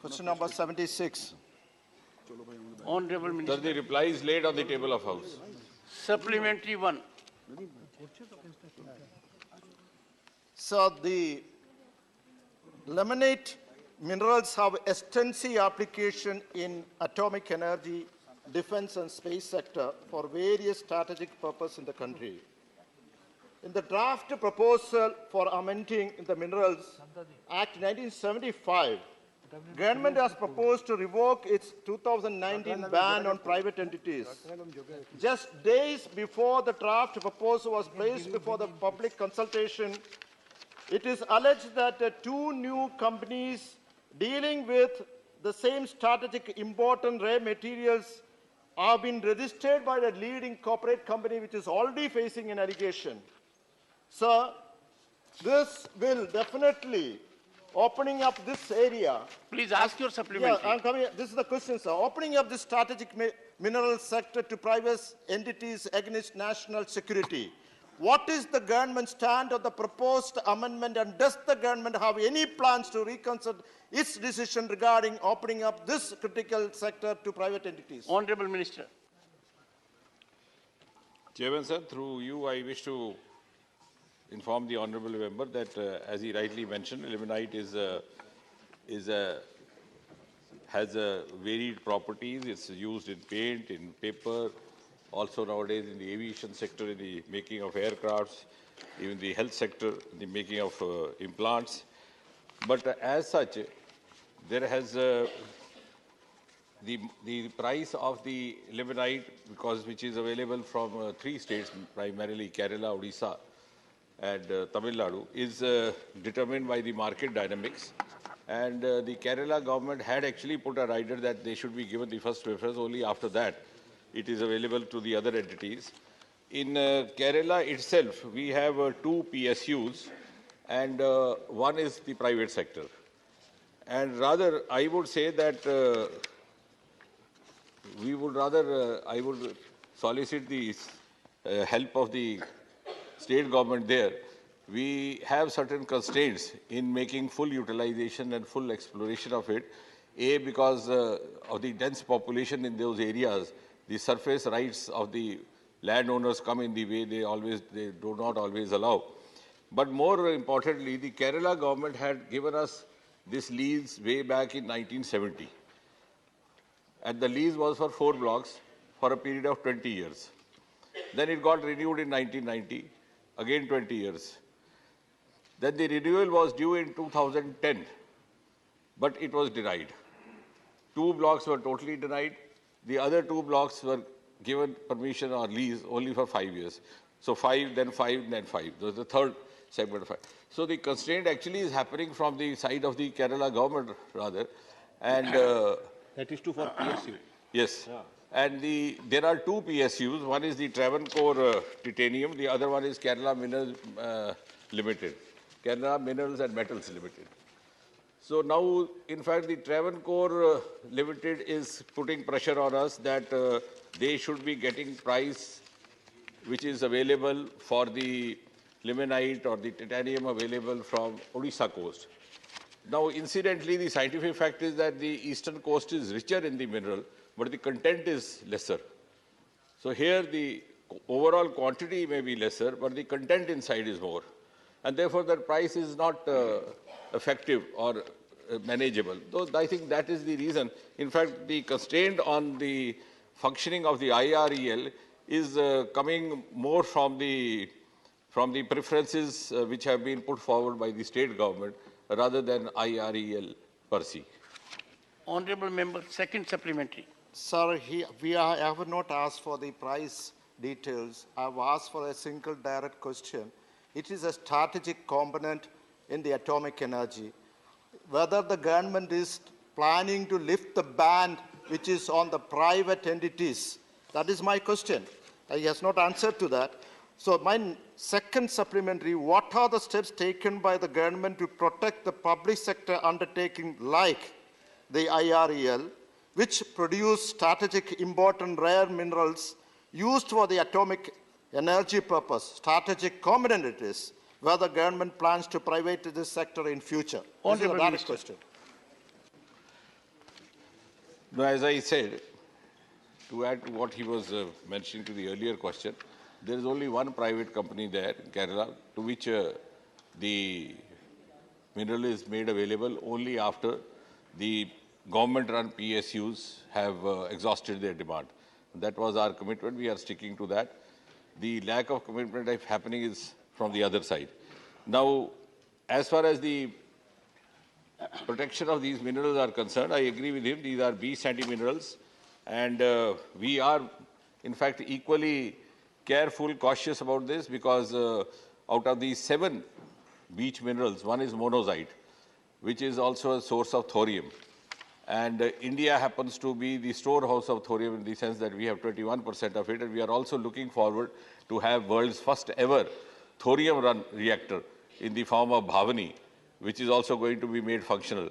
Question number 76. Honorable Minister. Sir, the reply is laid on the table of House. Supplementary one. So the limonite minerals have extensive application in atomic energy, defense and space sector for various strategic purposes in the country. In the draft proposal for amending the Minerals Act 1975, government has proposed to revoke its 2019 ban on private entities. Just days before the draft proposal was placed before the public consultation, it is alleged that two new companies dealing with the same strategic important rare materials have been registered by the leading corporate company which is already facing an allegation. Sir, this will definitely opening up this area. Please ask your supplementary. Yeah, I'm coming. This is the question, sir. Opening up this strategic mineral sector to private entities against national security. What is the government stand on the proposed amendment, and does the government have any plans to reconsider its decision regarding opening up this critical sector to private entities? Honorable Minister. Chairman, sir, through you, I wish to inform the honourable member that, as he rightly mentioned, limonite has varied properties. It's used in paint, in paper, also nowadays in the aviation sector, in the making of aircrafts, even the health sector, in the making of implants. But as such, there has the price of the limonite, which is available from three states, primarily Kerala, Odisha, and Tamil Nadu, is determined by the market dynamics. And the Kerala government had actually put a rider that they should be given the first preference. Only after that it is available to the other entities. In Kerala itself, we have two PSUs, and one is the private sector. And rather, I would say that I would solicit the help of the state government there. We have certain constraints in making full utilization and full exploration of it. A, because of the dense population in those areas, the surface rights of the landowners come in the way they do not always allow. But more importantly, the Kerala government had given us this lease way back in 1970. And the lease was for 4 blocks for a period of 20 years. Then it got renewed in 1990. Again 20 years. Then the renewal was due in 2010, but it was denied. 2 blocks were totally denied. The other 2 blocks were given permission or lease only for 5 years. So 5, then 5, then 5. That was the third segment of 5. So the constraint actually is happening from the side of the Kerala government rather. And that is true for PSU. Yes. Yeah. And there are 2 PSUs. One is the Travancore Titanium. The other one is Kerala Minerals Limited. Kerala Minerals and Metals Limited. So now, in fact, the Travancore Limited is putting pressure on us that they should be getting price which is available for the limonite or the titanium available from Odisha coast. Now, incidentally, the scientific fact is that the eastern coast is richer in the mineral, but the content is lesser. So here the overall quantity may be lesser, but the content inside is more. And therefore, the price is not effective or manageable. So I think that is the reason. In fact, the constraint on the functioning of the IREL is coming more from the preferences which have been put forward by the state government rather than IREL per se. Honorable Member, second supplementary. Sir, I have not asked for the price details. I have asked for a single direct question. It is a strategic component in the atomic energy. Whether the government is planning to lift the ban which is on the private entities, that is my question. He has not answered to that. So my second supplementary, what are the steps taken by the government to protect the public sector undertaking like the IREL, which produce strategic important rare minerals used for the atomic energy purpose, strategic component it is. whether government plans to privatize this sector in future. This is a Honourable direct Minister. question. No, as I said, to add to what he was mentioning to the earlier question, there is only one private company there in Kerala to which the mineral is made available only after the government-run PSUs have exhausted their demand. That was our commitment. We are sticking to that. The lack of commitment if happening is from the other side. Now, as far as the protection of these minerals are concerned, I agree with him. These are beach sandy minerals. And we are, in fact, equally careful, cautious about this because out of these 7 beach minerals, one is monazite, which is also a source of thorium. And India happens to be the storehouse of thorium in the sense that we have 21% of it. And we are also looking forward to have world's first ever thorium-run reactor in the form of Bhavani, which is also going to be made functional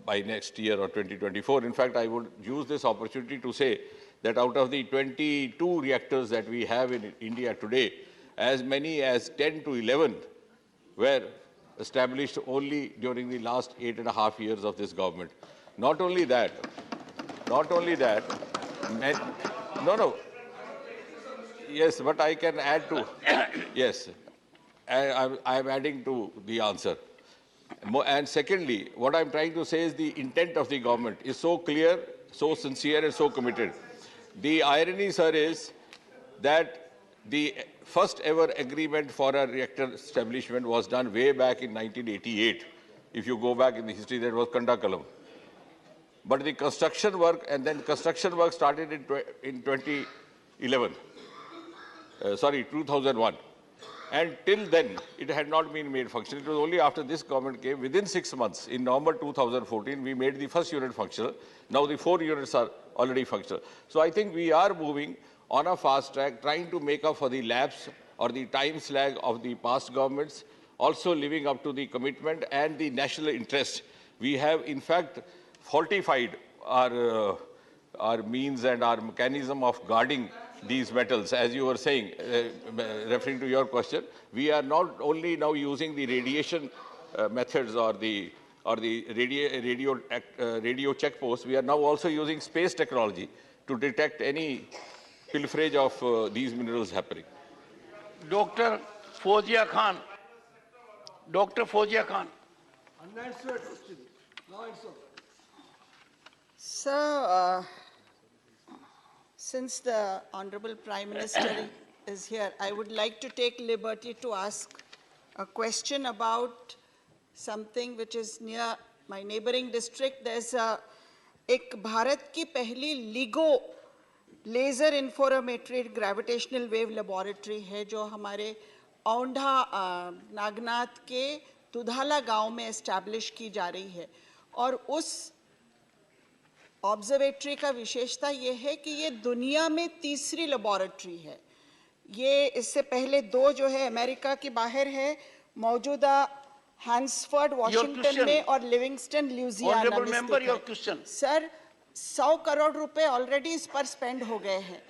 by next year or 2024. In fact, I would use this opportunity to say that out of the 22 reactors that we have in India today, as many as 10 to 11 were established only during the last 8.5 years of this government. Not only that, no, yes, but I can add to, yes, I'm adding to the answer. And secondly, what I'm trying to say is the intent of the government is so clear, so sincere and so committed. The irony, sir, is that the first ever agreement for a reactor establishment was done way back in 1988. If you go back in the history, that was Kandakalam. But the construction work, and then construction work started in 2011. 2001. And till then, it had not been made functional. It was only after this government came, within 6 months, in November 2014, we made the first unit functional. Now the 4 units are already functional. So I think we are moving on a fast track, trying to make up for the lapse or the time slag of the past governments, also living up to the commitment and the national interest. We have, in fact, fortified our means and our mechanism of guarding these metals, as you were saying, referring to your question. We are not only now using the radiation methods or the radio checkposts, we are now also using space technology to detect any pilferage of these minerals happening. Dr. Fozia Khan. Dr. Fozia Khan. Unanswered question. No answer. Sir, since the Honorable Prime Minister is here, I would like to take liberty to ask a question about something which is near my neighboring district. There's एक भारत की पहली LIGO laser interferometry gravitational wave laboratory है जो हमारे औंढा नागनाथ के तुधाला गांव में establish की जा रही है और उस ऑब्जर्वेटरी का विशेषता ये है कि ये दुनिया में तीसरी लेबोरेटरी है। ये इससे पहले 2 जो है अमेरिका की बाहर है, मौजूदा हैंसफोर्ड वॉशिंगटन में और लिविंगस्टन ल्यूजियाना में स्थित है। सर 100 करोड़ रुपए ऑलरेडी इस पर स्पेंड हो गए हैं।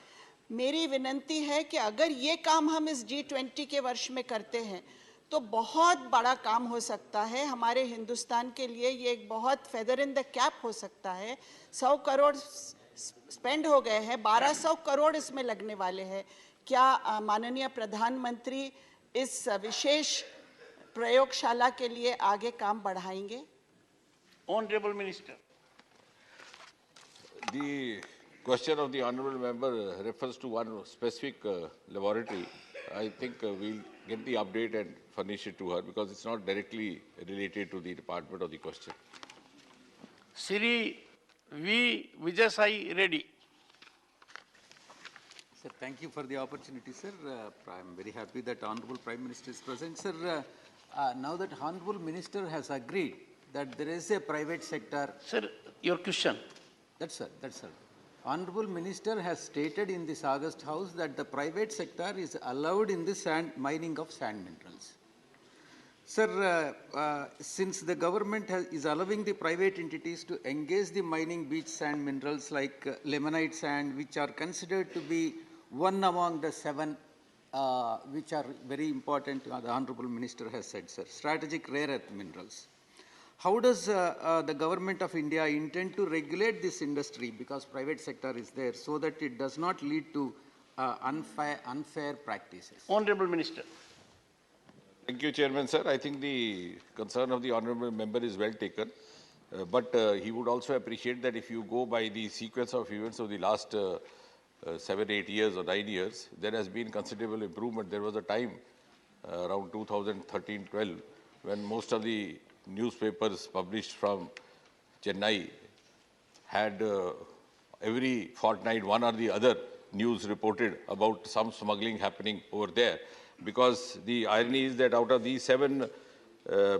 मेरी विनंती है कि अगर ये काम हम इस G20 के वर्ष में करते हैं तो बहुत बड़ा काम हो सकता है हमारे हिंदुस्तान के लिए। ये एक बहुत फेदर इन द कैप हो सकता है। 100 करोड़ स्पेंड हो गए हैं, 1200 करोड़ इसमें लगने वाले हैं। क्या माननीय प्रधानमंत्री इस विशेष प्रयोगशाला के लिए आगे काम बढ़ाएंगे? Honorable Minister. The question of the honourable member refers to one specific laboratory. I think we'll get the update and furnish it to her because it's not directly related to the department of the question. Sri V. Vijay Reddy. Sir, thank you for the opportunity, sir. I'm very happy that Honorable Prime Minister is present. Sir, now that Honorable Minister has agreed that there is a private sector... Sir, your question. That's sir. Honorable Minister has stated in this August House that the private sector is allowed in the mining of sand minerals. Sir, since the government is allowing the private entities to engage the mining beach sand minerals like limonite sand, which are considered to be one among the 7 which are very important, the Honorable Minister has said, sir, strategic rare earth minerals. How does the government of India intend to regulate this industry, because private sector is there, so that it does not lead to unfair practices? Honorable Minister. Thank you, Chairman, sir. I think the concern of the honorable member is well taken. But he would also appreciate that if you go by the sequence of events of the last 7, 8 years or 9 years, there has been considerable improvement. There was a time around 2013-12 when most of the newspapers published from Chennai had every fortnight one or the other news reported about some smuggling happening over there. Because the irony is that out of these 7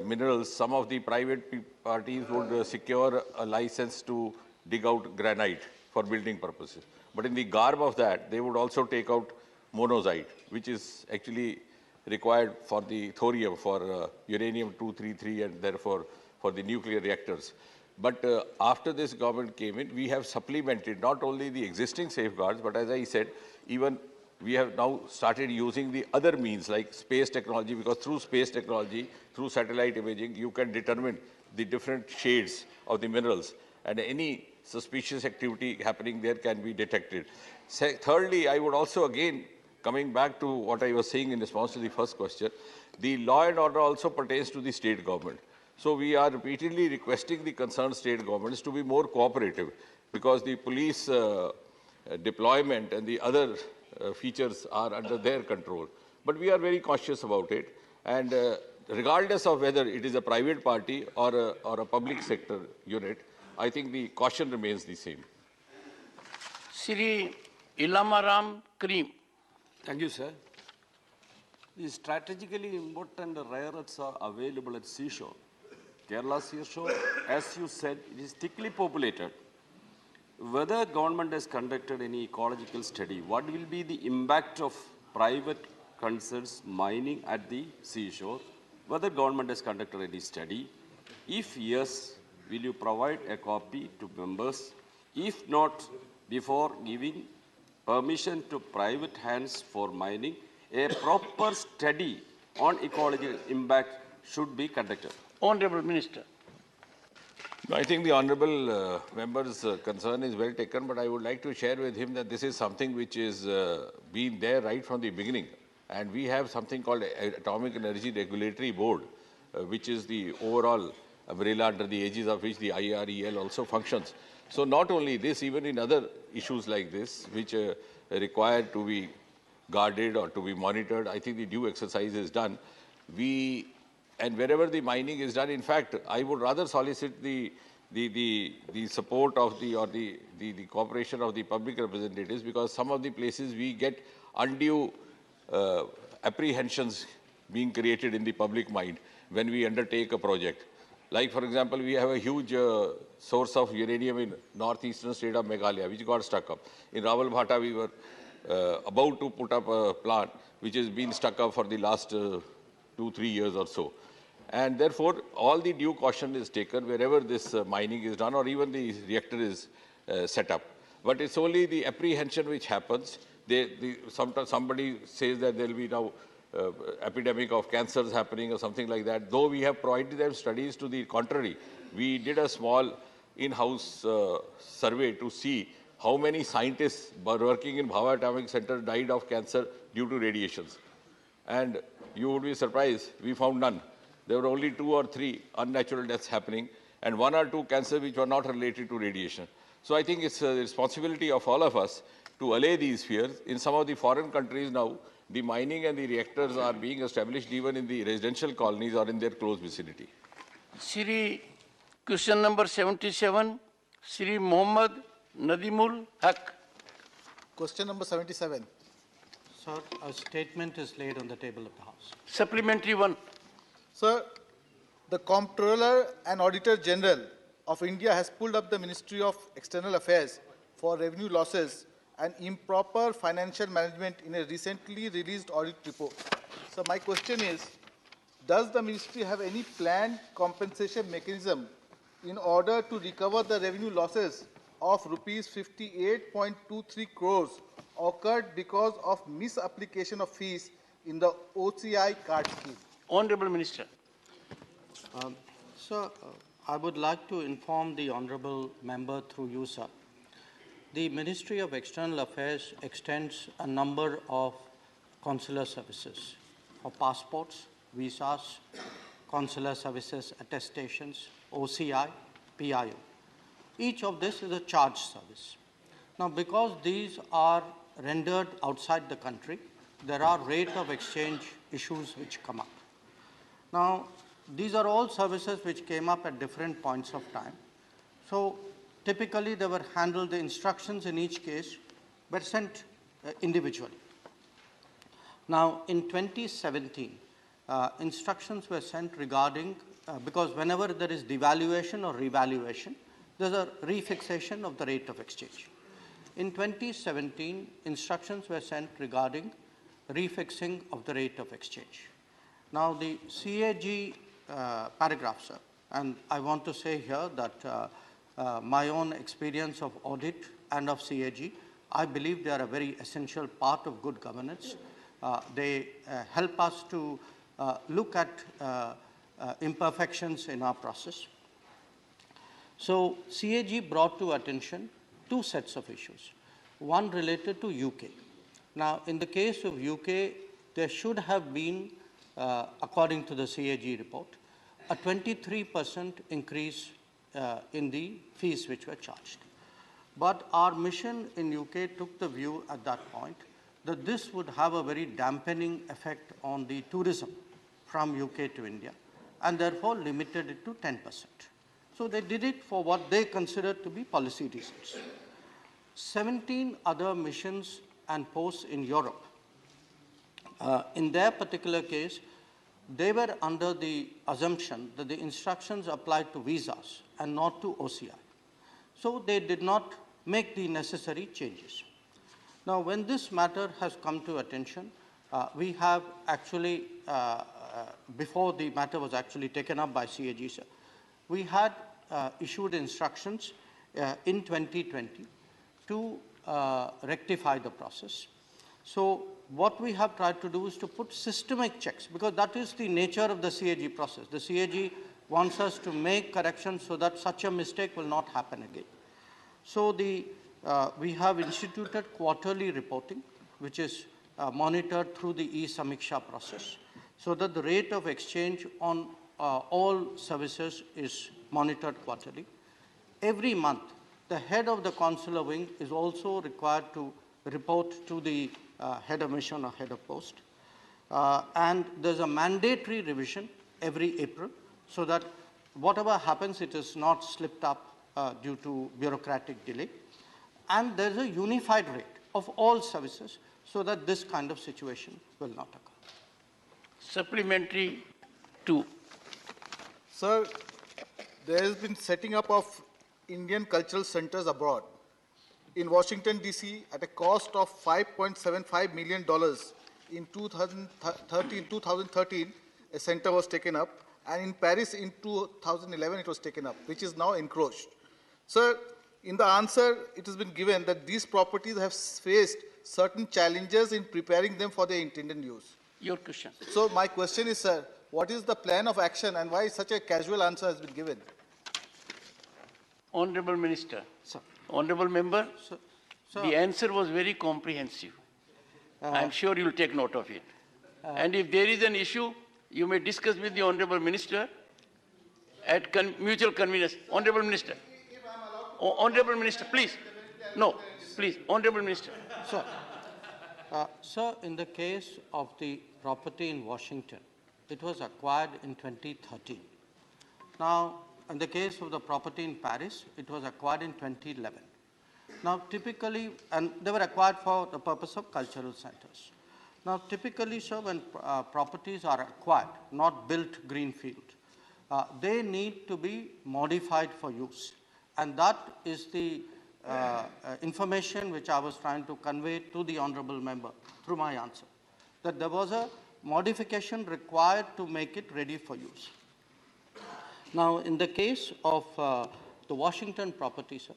minerals, some of the private parties would secure a license to dig out granite for building purposes. But in the garb of that, they would also take out monazite, which is actually required for the thorium, for uranium-233, and therefore for the nuclear reactors. But after this government came in, we have supplemented not only the existing safeguards, but as I said, even we have now started using the other means like space technology, because through space technology, through satellite imaging, you can determine the different shades of the minerals, and any suspicious activity happening there can be detected. Thirdly, I would also again, coming back to what I was saying in response to the first question, the law and order also pertains to the state government. So we are repeatedly requesting the concerned state governments to be more cooperative, because the police deployment and the other features are under their control. But we are very cautious about it. And regardless of whether it is a private party or a public sector unit, I think the caution remains the same. Shri Ilamaram Karim. Thank you, sir. The strategically important rare earths are available at seashore. Kerala seashore, as you said, it is thickly populated. Whether government has conducted any ecological study, what will be the impact of private concerns mining at the seashore? Whether government has conducted any study? If yes, will you provide a copy to members? If not, before giving permission to private hands for mining, a proper study on ecological impact should be conducted. Honorable Minister. I think the honorable member's concern is well taken, but I would like to share with him that this is something which is been there right from the beginning. And we have something called Atomic Energy Regulatory Board, which is the overall umbrella under the aegis of which the IREL also functions. So not only this, even in other issues like this, which require to be guarded or to be monitored, I think the due exercise is done. And wherever the mining is done, in fact, I would rather solicit the support of the cooperation of the public representatives, because some of the places we get undue apprehensions being created in the public mind when we undertake a project. Like, for example, we have a huge source of uranium in northeastern state of Meghalaya, which got stuck up. In Rawalbhata, we were about to put up a plant which has been stuck up for the last 2-3 years or so. And therefore, all the due caution is taken wherever this mining is done, or even the reactor is set up. But it's only the apprehension which happens. Sometimes somebody says that there will be now epidemic of cancers happening or something like that. Though we have provided them studies to the contrary, we did a small in-house survey to see how many scientists working in Bhava Atomic Center died of cancer due to radiations. And you would be surprised, we found none. There were only 2 or 3 unnatural deaths happening, and 1 or 2 cancers which were not related to radiation. So I think it's a responsibility of all of us to allay these fears. In some of the foreign countries now, the mining and the reactors are being established even in the residential colonies or in their close vicinity. Shri question number 77, Shri Mohammad Nadimul Haq. Question number 77. Sir, a statement is laid on the table of the House. Supplementary one. Sir, the Comptroller and Auditor General of India has pulled up the Ministry of External Affairs for revenue losses and improper financial management in a recently released audit report. So my question is, does the ministry have any planned compensation mechanism in order to recover the revenue losses of rupees 58.23 crores occurred because of misapplication of fees in the OCI card scheme? Honorable Minister. Sir, I would like to inform the honorable member through you, sir. The Ministry of External Affairs extends a number of consular services for passports, visas, consular services, attestations, OCI, PIO. Each of this is a charged service. Now, because these are rendered outside the country, there are rate of exchange issues which come up. Now, these are all services which came up at different points of time. So, typically they were handled, the instructions in each case were sent individually. Now, in 2017, instructions were sent regarding, because whenever there is devaluation or revaluation, there's a refixation of the rate of exchange. In 2017, instructions were sent regarding refixing of the rate of exchange. Now, the CAG paragraph, sir, and I want to say here that my own experience of audit and of CAG, I believe they are a very essential part of good governance. They help us to look at imperfections in our process. So, CAG brought to attention two sets of issues. One related to UK. Now, in the case of UK, there should have been, according to the CAG report, a 23% increase in the fees which were charged. But our mission in UK took the view at that point that this would have a very dampening effect on the tourism from UK to India, and therefore limited it to 10%. So they did it for what they considered to be policy reasons. 17 other missions and posts in Europe, in their particular case, they were under the assumption that the instructions applied to visas and not to OCI. So they did not make the necessary changes. Now, when this matter has come to attention, we have actually, before the matter was actually taken up by CAG, sir, we had issued instructions in 2020 to rectify the process. So what we have tried to do is to put systemic checks, because that is the nature of the CAG process. The CAG wants us to make corrections so that such a mistake will not happen again. So we have instituted quarterly reporting, which is monitored through the e-Samiksha process, so that the rate of exchange on all services is monitored quarterly. Every month, the head of the consular wing is also required to report to the head of mission or head of post. And there's a mandatory revision every April, so that whatever happens, it is not slipped up due to bureaucratic delay. And there's a unified rate of all services, so that this kind of situation will not occur. Supplementary 2. Sir, there has been setting up of Indian cultural centers abroad. In Washington, D.C., at a cost of $5.75 million in 2013, a center was taken up, and in Paris in 2011, it was taken up, which is now encroached. Sir, in the answer, it has been given that these properties have faced certain challenges in preparing them for their intended use. Your question. So my question is, sir, what is the plan of action and why such a casual answer has been given? Honorable Minister. Sir. Honorable Member, Sir, the answer was very comprehensive. I'm sure you'll take note of it. And if there is an issue, you may discuss with the Honorable Minister at mutual convenience. Honorable Minister. Honorable Minister, please. No, please. Honorable Minister. Sir, sir, in the case of the property in Washington, it was acquired in 2013. Now, in the case of the property in Paris, it was acquired in 2011. Now, typically, and they were acquired for the purpose of cultural centers. Now, typically, sir, when properties are acquired, not built greenfield, they need to be modified for use. And that is the information which I was trying to convey to the honorable member through my answer, that there was a modification required to make it ready for use. Now, in the case of the Washington property, sir,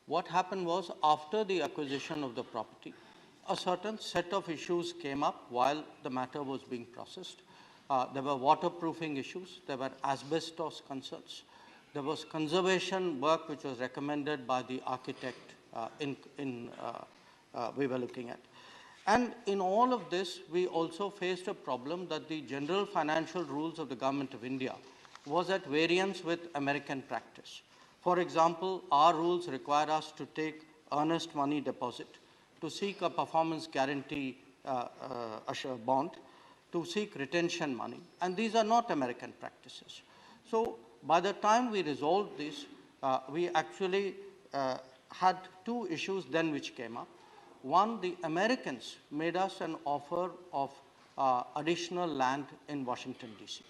what happened was, after the acquisition of the property, a certain set of issues came up while the matter was being processed. There were waterproofing issues, there were asbestos concerns, there was conservation work which was recommended by the architect we were looking at. And in all of this, we also faced a problem that the general financial rules of the Government of India was at variance with American practice. For example, our rules require us to take earnest money deposit, to seek a performance guarantee bond, to seek retention money, and these are not American practices. So by the time we resolved this, we actually had two issues then which came up. One, the Americans made us an offer of additional land in Washington, D.C.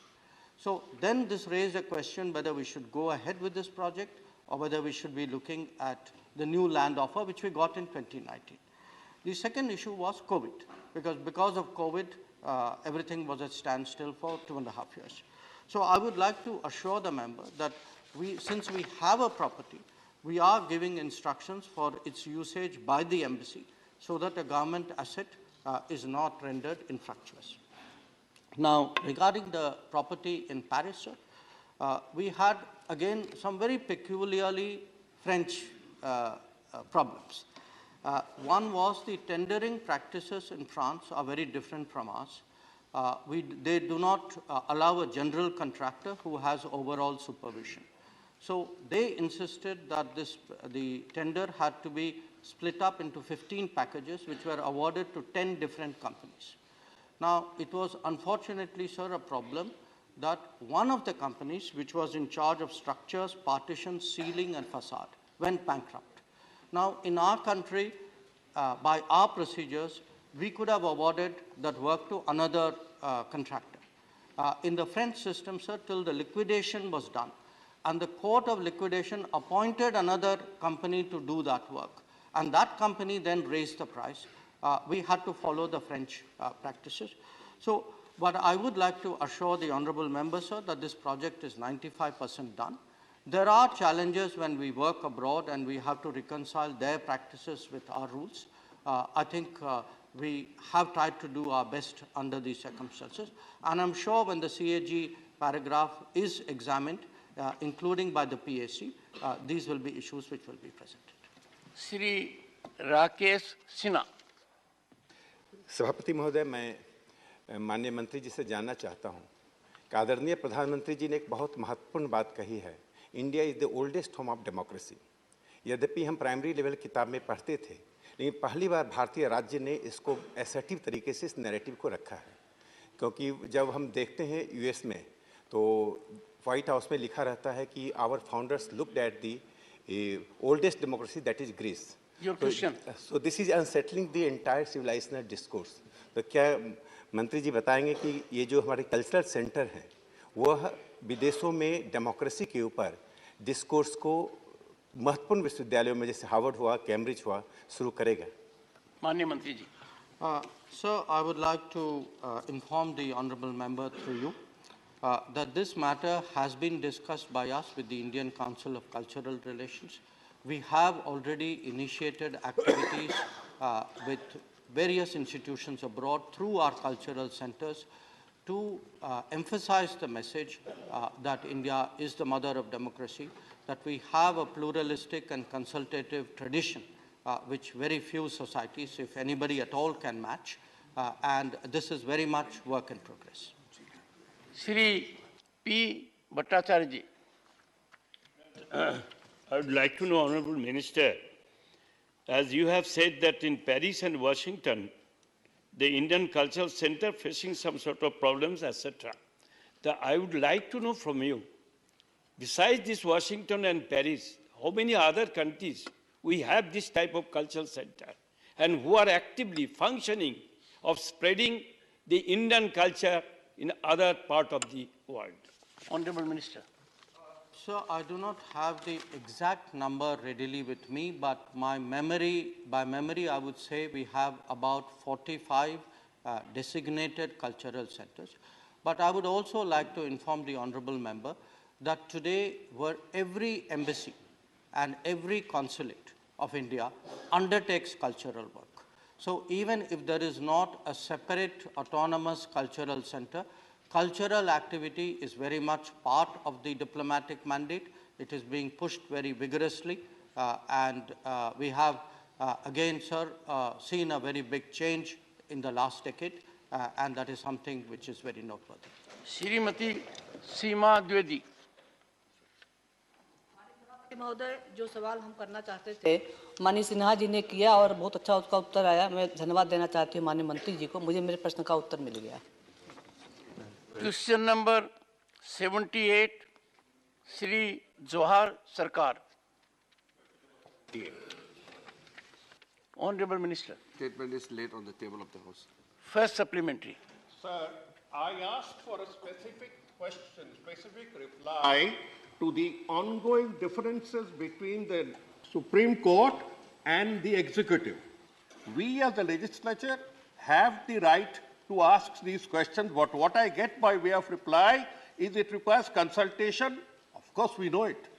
So then this raised a question whether we should go ahead with this project or whether we should be looking at the new land offer, which we got in 2019. The second issue was COVID, because of COVID, everything was at standstill for 2.5 years. So I would like to assure the member that since we have a property, we are giving instructions for its usage by the embassy so that a government asset is not rendered infructuous. Now, regarding the property in Paris, sir, we had, again, some very peculiarly French problems. One was the tendering practices in France are very different from ours. They do not allow a general contractor who has overall supervision. So they insisted that the tender had to be split up into 15 packages, which were awarded to 10 different companies. Now, it was unfortunately, sir, a problem that one of the companies, which was in charge of structures, partitions, ceiling, and facade, went bankrupt. Now, in our country, by our procedures, we could have awarded that work to another contractor. In the French system, sir, till the liquidation was done, and the court of liquidation appointed another company to do that work, and that company then raised the price. We had to follow the French practices. So, but I would like to assure the honorable member, sir, that this project is 95% done. There are challenges when we work abroad and we have to reconcile their practices with our rules. I think we have tried to do our best under these circumstances. And I'm sure when the CAG paragraph is examined, including by the PAC, these will be issues which will be presented. Shri Rakesh Sinha. सभापति महोदय, मैं माननीय मंत्री जी से जानना चाहता हूं कि आदरणीय प्रधानमंत्री जी ने एक बहुत महत्वपूर्ण बात कही है, India is the oldest home of democracy. यद्यपि हम प्राइमरी लेवल किताब में पढ़ते थे, लेकिन पहली बार भारतीय राज्य ने इसको असर्टिव तरीके से इस नैरेटिव को रखा है। क्योंकि जब हम देखते हैं यूएस में, तो व्हाइट हाउस में लिखा रहता है कि our founders looked at the oldest democracy, that is Greece. So this is unsettling the entire civilizational discourse. तो क्या मंत्री जी बताएंगे कि ये जो हमारे कल्चरल सेंटर हैं, वह विदेशों में डेमोक्रेसी के ऊपर डिस्कोर्स को महत्वपूर्ण विश्वविद्यालयों में जैसे हार्वर्ड हुआ, कैम्ब्रिज हुआ, शुरू करेगा? माननीय मंत्री जी। Sir, I would like to inform the honorable member through you that this matter has been discussed by us with the Indian Council of Cultural Relations. We have already initiated activities with various institutions abroad through our cultural centers to emphasize the message that India is the mother of democracy, that we have a pluralistic and consultative tradition which very few societies, if anybody at all, can match, and this is very much work in progress. Shri P. Bhattacharya ji. I would like to know, Honorable Minister, as you have said that in Paris and Washington, the Indian Cultural Center facing some sort of problems, etc. I would like to know from you, besides this Washington and Paris, how many other countries we have this type of cultural center and who are actively functioning of spreading the Indian culture in other part of the world? Honorable Minister. Sir, I do not have the exact number readily with me, but by memory, I would say we have about 45 designated cultural centers. But I would also like to inform the honorable member that today every embassy and every consulate of India undertakes cultural work. So even if there is not a separate autonomous cultural center, cultural activity is very much part of the diplomatic mandate. It is being pushed very vigorously, and we have again, sir, seen a very big change in the last decade, and that is something which is very noteworthy. Srimati Seema Dwivedi. महोदय, जो सवाल हम करना चाहते थे माननीय सिन्हा जी ने किया और बहुत अच्छा उसका उत्तर आया। मैं धन्यवाद देना चाहती हूँ माननीय मंत्री जी को, मुझे मेरे प्रश्न का उत्तर मिल गया। Question number 78, Shri Johar Sarkar. Honorable Minister. Statement is laid on the table of the House. First supplementary. Sir, I asked for a specific question, specific reply to the ongoing differences between the Supreme Court and the executive. We as the legislature have the right to ask these questions, but what I get by way of reply is it requires consultation. Of course, we know it.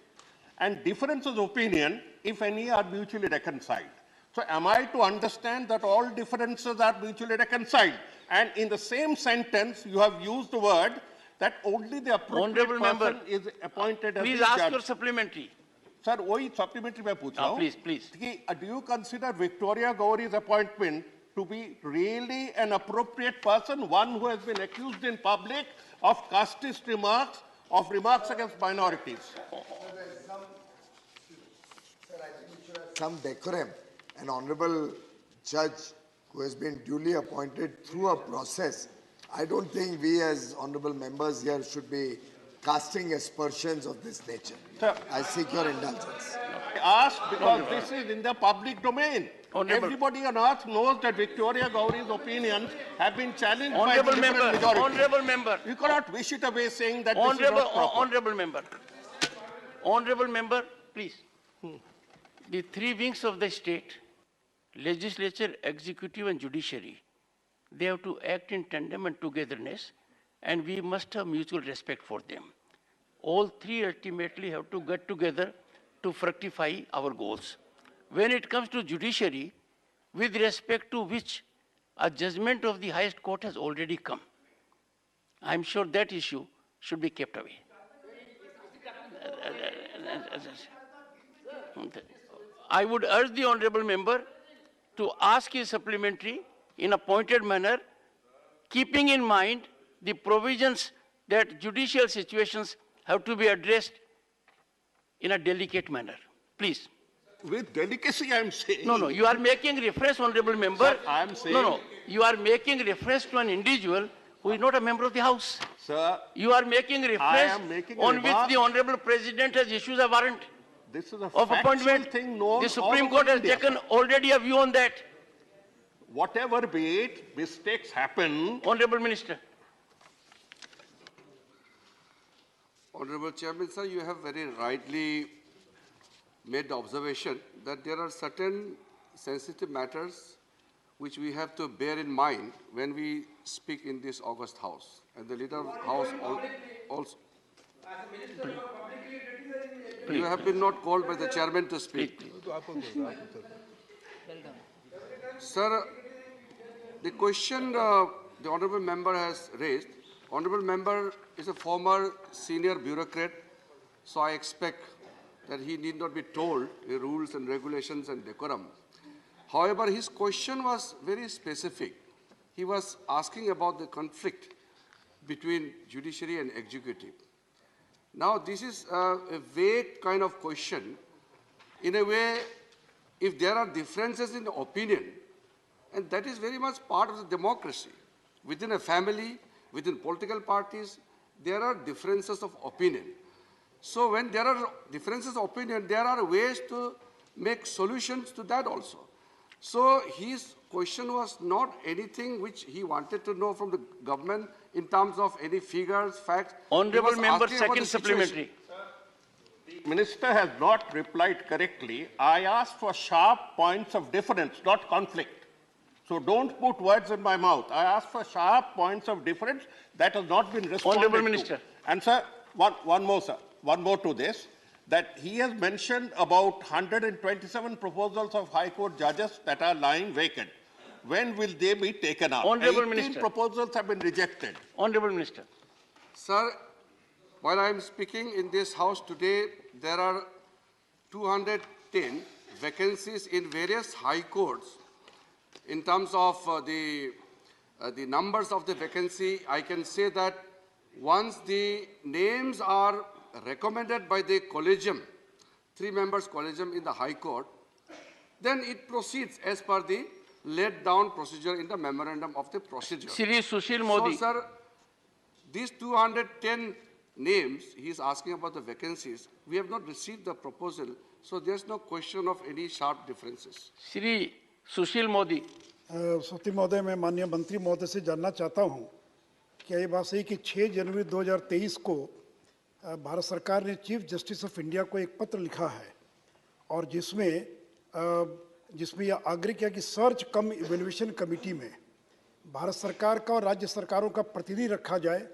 And differences of opinion, if any, are mutually reconciled. So am I to understand that all differences are mutually reconciled? And in the same sentence, you have used the word that only the appropriate person is appointed as the judge. Please ask your supplementary. Sir, वही supplementary मैं पूछ रहा हूँ. Please, please. Do you consider Victoria Gowrie's appointment to be really an appropriate person, one who has been accused in public of casteist remarks, of remarks against minorities? Sir, I think we should have some decorum. An honorable judge who has been duly appointed through a process. I don't think we as honorable members here should be casting aspersions of this nature. Sir, I seek your indulgence. I asked because this is in the public domain. Everybody on earth knows that Victoria Gowrie's opinions have been challenged by the different majority. Honorable member. You cannot wish it away saying that this is not proper. Honorable member. Honorable member, please. The three wings of the state, legislature, executive and judiciary, they have to act in tandem and togetherness, and we must have mutual respect for them. All three ultimately have to get together to fructify our goals. When it comes to judiciary, with respect to which a judgment of the highest court has already come, I'm sure that issue should be kept away. I would urge the honorable member to ask his supplementary in a pointed manner, keeping in mind the provisions that judicial situations have to be addressed in a delicate manner. Please. With delicacy, I am saying. No, you are making reference, honorable member. Sir, I am saying. No, you are making reference to an individual who is not a member of the House. Sir, you are making reference on which the honorable president has issued a warrant this is a of appointment. Thing known the Supreme Court has taken already a view on that. Whatever be it, mistakes happen. Honorable Minister. Honorable Chairman, sir, you have very rightly made the observation that there are certain sensitive matters which we have to bear in mind when we speak in this august House. And the leader of the House also. You have been not called by the chairman to speak. Sir, the question the honorable member has raised, honorable member is a former senior bureaucrat, so I expect that he need not be told the rules and regulations and decorum. However, his question was very specific. He was asking about the conflict between judiciary and executive. Now, this is a vague kind of question. In a way, if there are differences in opinion, and that is very much part of the democracy. Within a family, within political parties, there are differences of opinion. So when there are differences of opinion, there are ways to make solutions to that also. So his question was not anything which he wanted to know from the government in terms of any figures, facts. Honorable member, second supplementary. The minister has not replied correctly. I asked for sharp points of difference, not conflict. So don't put words in my mouth. I asked for sharp points of difference. That has not been responded Honorable to. Minister. And sir, one more, sir. One more to this, that he has mentioned about 127 proposals of High Court judges that are lying vacant. when will they be taken up? Honorable 18 Minister. proposals have been rejected. Honorable Minister. Sir, while I am speaking in this House today, there are 210 vacancies in various high courts. In terms of the numbers of the vacancy, I can say that once the names are recommended by the collegium, 3 members collegium in the High Court, then it proceeds as per the laid down procedure in the memorandum of the procedure. Shri Sushil Modi. So, sir, these 210 names, he is asking about the vacancies. We have not received the proposal, so there's no question of any sharp differences. Shri Sushil Modi. सती महोदय, मैं माननीय मंत्री महोदय से जानना चाहता हूं कि ये बात सही कि 6 जनवरी 2023 को भारत सरकार ने चीफ जस्टिस ऑफ इंडिया को एक पत्र लिखा है और जिसमें यह आग्रह किया कि सर्च कम इवैल्यूएशन कमेटी में भारत सरकार का और राज्य सरकारों का प्रतिनिधि रखा जाए,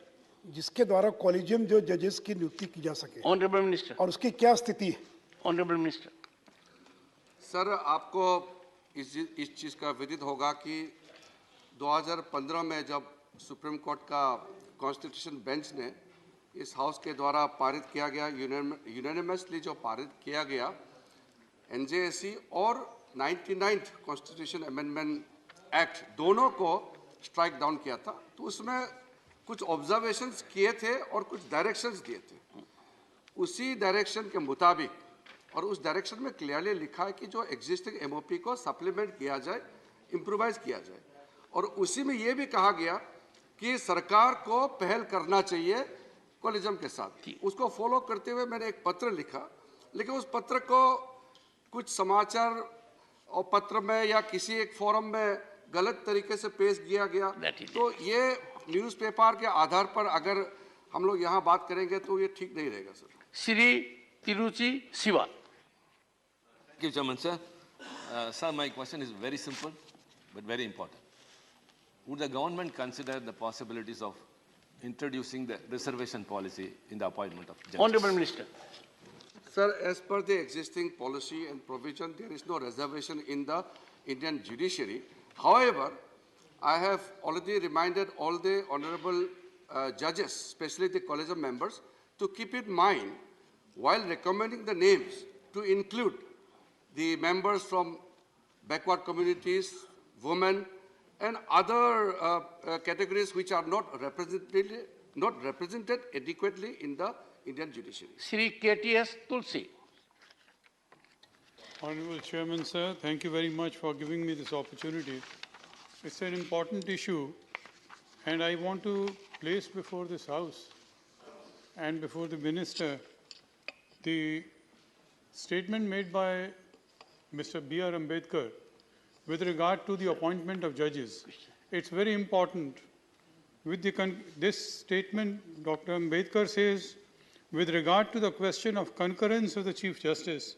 जिसके द्वारा कॉलेजियम जो जजेस की नियुक्ति की जा सके। Honourable minister. और उसकी क्या स्थिति है? Honourable minister. सर, आपको इस चीज़ का विदित होगा कि 2015 में जब सुप्रीम कोर्ट का कॉन्स्टिट्यूशन बेंच ने इस हाउस के द्वारा पारित किया गया, यूनानिमसली जो पारित किया गया एनजेएसी और 99th कॉन्स्टिट्यूशन अमेंडमेंट एक्ट दोनों को स्ट्राइक डाउन किया था, तो उसमें कुछ ऑब्जर्वेशंस किए थे और कुछ डायरेक्शंस दिए थे। उसी डायरेक्शन के मुताबिक और उस डायरेक्शन में क्लियरली लिखा है कि जो एग्जिस्टिंग एमओपी को सप्लीमेंट किया जाए, इम्प्रोवाइज किया जाए, और उसी में ये भी कहा गया कि सरकार को पहल करना चाहिए कॉलेजियम के साथ। उसको फॉलो करते हुए मैंने एक पत्र लिखा, लेकिन उस पत्र को कुछ समाचार और पत्र में या किसी एक फोरम में गलत तरीके से पेश किया गया, तो ये न्यूज़पेपर के आधार पर अगर हम लोग यहाँ बात करेंगे तो ये ठीक नहीं रहेगा sir. Shri Tiruchi Shiva. Thank you, Chairman, sir. Sir, my question is very simple but very important. Would the government consider the possibilities of introducing the reservation policy in the appointment of judges? Honorable Minister. Sir, as per the existing policy and provision, there is no reservation in the Indian judiciary. However, I have already reminded all the honorable judges, especially the collegium members, to keep in mind while recommending the names to include the members from backward communities, women, and other categories which are not represented adequately in the Indian judiciary. Shri KTS Tulsi. Honorable Chairman, sir, thank you very much for giving me this opportunity. It's an important issue, and I want to place before this House and before the Minister the statement made by Mr. B.R. Ambedkar with regard to the appointment of judges. It's very important. With this statement, Dr. Ambedkar says, with regard to the question of concurrence of the Chief Justice,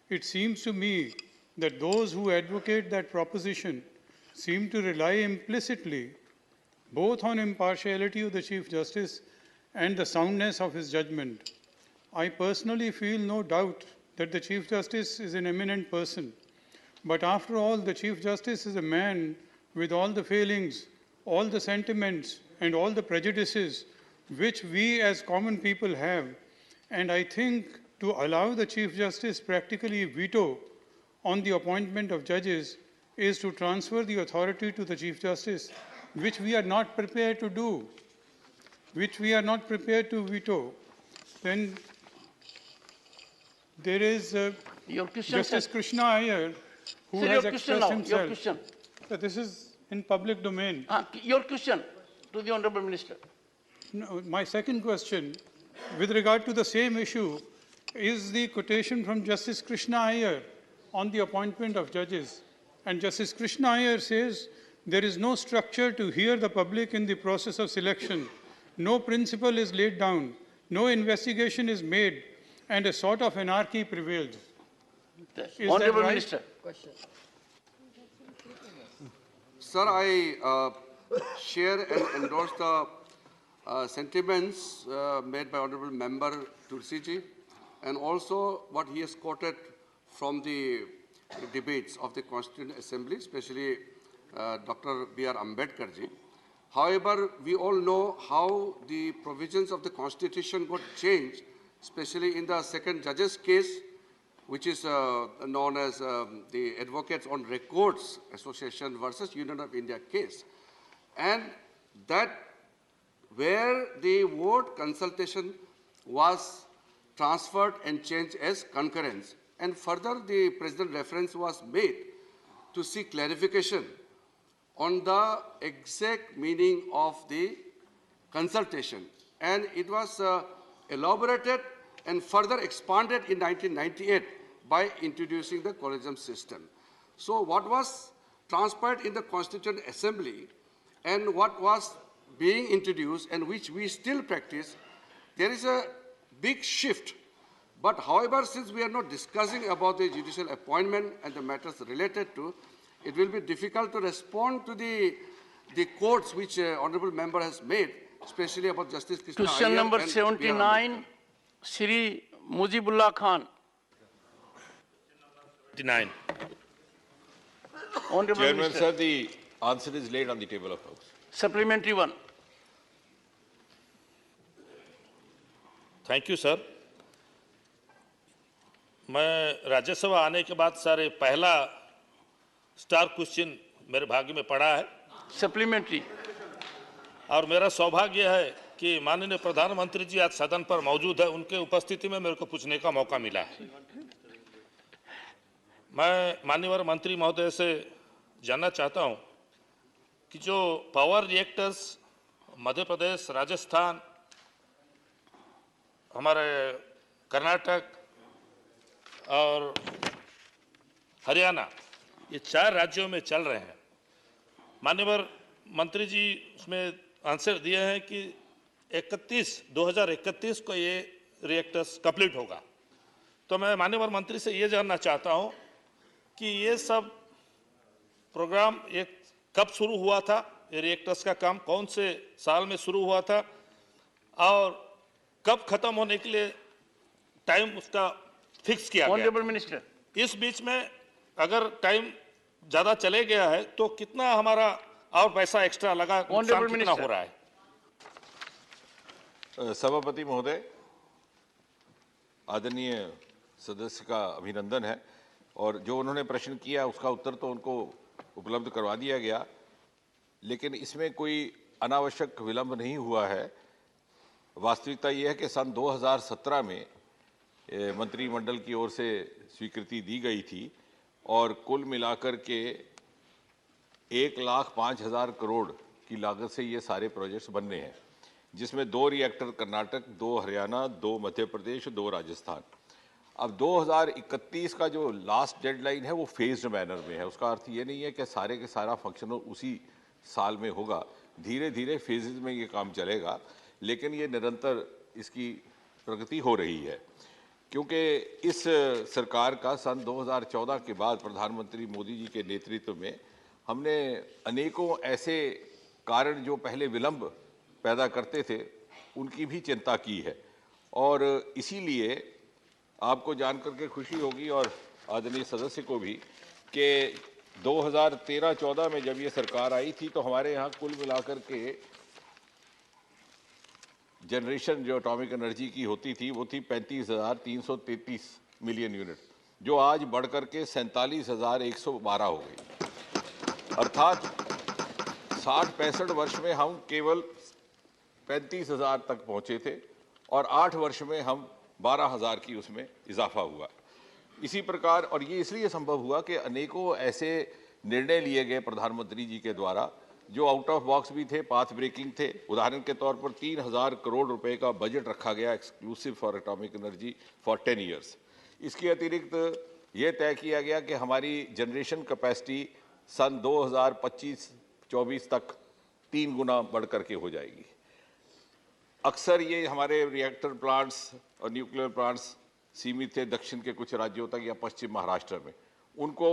it seems to me that those who advocate that proposition seem to rely implicitly both on impartiality of the Chief Justice and the soundness of his judgment. I personally feel no doubt that the Chief Justice is an eminent person, but after all, the Chief Justice is a man with all the failings, all the sentiments, and all the prejudices which we as common people have. And I think to allow the Chief Justice practically veto on the appointment of judges is to transfer the authority to the Chief Justice, which we are not prepared to do, which we are not prepared to veto. Then there is Justice Krishna Iyer, who has expressed himself. So this is in public domain. Your question to the Honorable Minister. No, my second question, with regard to the same issue, is the quotation from Justice Krishna Iyer on the appointment of judges. And Justice Krishna Iyer says, there is no structure to hear the public in the process of selection. No principle is laid down. No investigation is made. And a sort of anarchy prevails. Honorable Minister. Sir, I share and endorse the sentiments made by Honorable Member Tulsiji, and also what he has quoted from the debates of the Constituent Assembly, especially Dr. B.R. Ambedkar ji. However, we all know how the provisions of the Constitution got changed, especially in the second judge's case, which is known as the Advocates on Records Association versus Union of India case. And that where the word consultation was transferred and changed as concurrence. And further, the President reference was made to seek clarification on the exact meaning of the consultation. And it was elaborated and further expanded in 1998 by introducing the collegium system. So what was transpired in the Constituent Assembly and what was being introduced and which we still practice, there is a big shift. But however, since we are not discussing about the judicial appointment and the matters related to, it will be difficult to respond to the quotes which honorable member has made, especially about Justice Krishna Question Iyer number and 79, Shri Mujibullah Khan. 79. Honorable Chairman, Minister. sir, the answer is laid on the table of House. Supplementary one. Thank you sir. मैं राज्यसभा आने के बाद sir पहला star question मेरे भाग्य में पड़ा है। सप्लीमेंट्री। और मेरा सौभाग्य है कि माननीय प्रधानमंत्री जी आज सदन पर मौजूद है, उनके उपस्थिति में मेरे को पूछने का मौका मिला है। मैं माननीय मंत्री महोदय से जानना चाहता हूं कि जो पावर रिएक्टर्स मध्य प्रदेश, राजस्थान, हमारे कर्नाटक और हरियाणा, ये 4 राज्यों में चल रहे हैं। माननीय मंत्री जी उसमें आंसर दिए हैं कि 2031 को ये रिएक्टर्स कंप्लीट होगा। तो मैं माननीय मंत्री से ये जानना चाहता हूं कि ये सब प्रोग्राम कब शुरू हुआ था, ये रिएक्टर्स का काम कौन से साल में शुरू हुआ था और कब खत्म होने के लिए टाइम उसका फिक्स किया गया। ऑनरेबल मिनिस्टर, इस बीच में अगर टाइम ज्यादा चले गया है तो कितना हमारा और पैसा एक्स्ट्रा लगा, नुकसान कितना हो रहा है। सभापति महोदय, आदरणीय सदस्य का अभिनंदन है और जो उन्होंने प्रश्न किया उसका उत्तर तो उनको उपलब्ध करवा दिया गया, लेकिन इसमें कोई अनावश्यक विलंब नहीं हुआ है। वास्तविकता यह है कि सन 2017 में मंत्रिमंडल की ओर से स्वीकृति दी गई थी और कुल मिलाकर के 1,05,000 करोड़ की लागत से ये सारे प्रोजेक्ट्स बनने हैं, जिसमें 2 रिएक्टर कर्नाटक, 2 हरियाणा, 2 मध्य प्रदेश, 2 राजस्थान। अब 2031 का जो लास्ट डेडलाइन है वो फेज्ड मैनर में है। उसका अर्थ ये नहीं है कि सारे के सारा फंक्शन उसी साल में होगा, धीरे धीरे फेजेस में ये काम चलेगा, लेकिन ये निरंतर इसकी प्रगति हो रही है। क्योंकि इस सरकार का सन 2014 के बाद प्रधानमंत्री मोदी जी के नेतृत्व में हमने अनेकों ऐसे कारण जो पहले विलंब पैदा करते थे उनकी भी चिंता की है और इसीलिए आपको जानकर के खुशी होगी और आदरणीय सदस्य को भी कि 2013-14 में जब ये सरकार आई थी तो हमारे यहाँ कुल मिलाकर के जनरेशन जो एटॉमिक एनर्जी की होती थी वो थी 35,333 मिलियन यूनिट, जो आज बढ़कर के 47,112 हो गई। अर्थात 60-65 वर्ष में हम केवल 35,000 तक पहुंचे थे और 8 वर्ष में हम 12,000 की उसमें इजाफा हुआ। इसी प्रकार, और ये इसलिए संभव हुआ कि अनेकों ऐसे निर्णय लिए गए प्रधानमंत्री जी के द्वारा जो आउट ऑफ बॉक्स भी थे, पाथ ब्रेकिंग थे। उदाहरण के तौर पर 3,000 करोड़ रुपए का बजट रखा गया exclusive for atomic energy for 10 years. इसके अतिरिक्त ये तय किया गया कि हमारी जनरेशन कैपेसिटी सन 2025-24 तक 3 गुना बढ़ करके हो जाएगी। अक्सर ये हमारे रिएक्टर प्लांट्स और न्यूक्लियर प्लांट्स सीमित थे दक्षिण के कुछ राज्यों तक या पश्चिम महाराष्ट्र में, उनको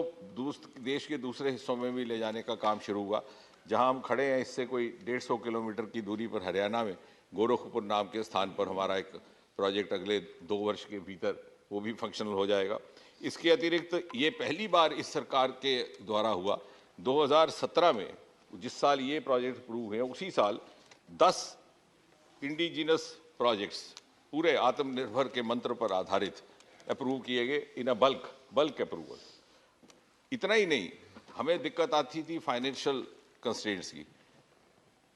देश के दूसरे हिस्सों में भी ले जाने का काम शुरू हुआ। जहां हम खड़े हैं इससे कोई 150 किलोमीटर की दूरी पर हरियाणा में गोरखपुर नाम के स्थान पर हमारा एक प्रोजेक्ट अगले 2 वर्ष के भीतर वो भी फंक्शनल हो जाएगा। इसके अतिरिक्त ये पहली बार इस सरकार के द्वारा हुआ 2017 में जिस साल ये प्रोजेक्ट अप्रूव हुए उसी साल 10 इंडिजिनस प्रोजेक्ट्स पूरे आत्मनिर्भर के मंत्र पर आधारित अप्रूव किए गए इन अ बल्क अप्रूवल। इतना ही नहीं, हमें दिक्कत आती थी फाइनेंशियल कंस्ट्रेंट्स की।